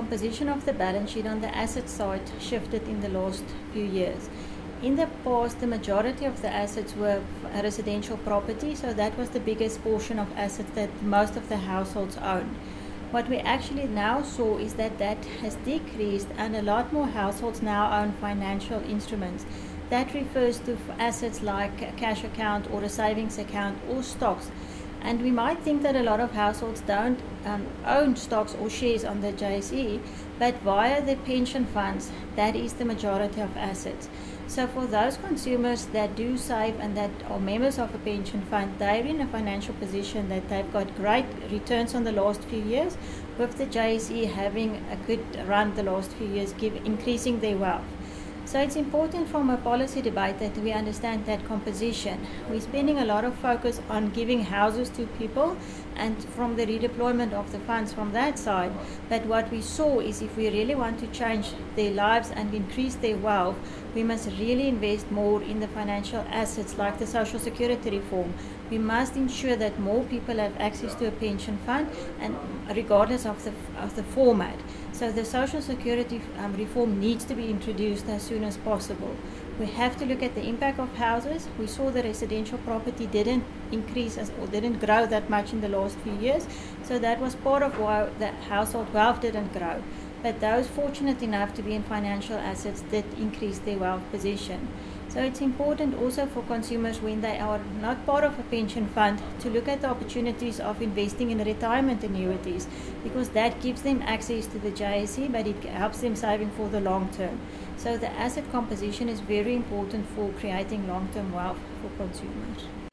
composition of the balance sheet on the asset side shifted in the last few years. In the past, the majority of the assets were residential property, so that was the biggest portion of assets that most of the households owned. What we actually now saw is that that has decreased, and a lot more households now own financial instruments. That refers to assets like a cash account or a savings account or stocks. And we might think that a lot of households don't own stocks or shares on the JSE, but via the pension funds, that is the majority of assets. So for those consumers that do save and that are members of a pension fund, they're in a financial position that they've got great returns on the last few years, with the JSE having a good run the last few years, increasing their wealth. So it's important from a policy debate that we understand that composition. We're spending a lot of focus on giving houses to people and from the redeployment of the funds from that side. But what we saw is if we really want to change their lives and increase their wealth, we must really invest more in the financial assets like the Social Security reform. We must ensure that more people have access to a pension fund, and regardless of the format. So the Social Security reform needs to be introduced as soon as possible. We have to look at the impact of houses. We saw the residential property didn't increase or didn't grow that much in the last few years. So that was part of why the household wealth didn't grow. But those fortunate enough to be in financial assets did increase their wealth position. So it's important also for consumers when they are not part of a pension fund to look at the opportunities of investing in retirement annuities, because that gives them access to the JSE, but it helps them saving for the long term. So the asset composition is very important for creating long-term wealth for consumers.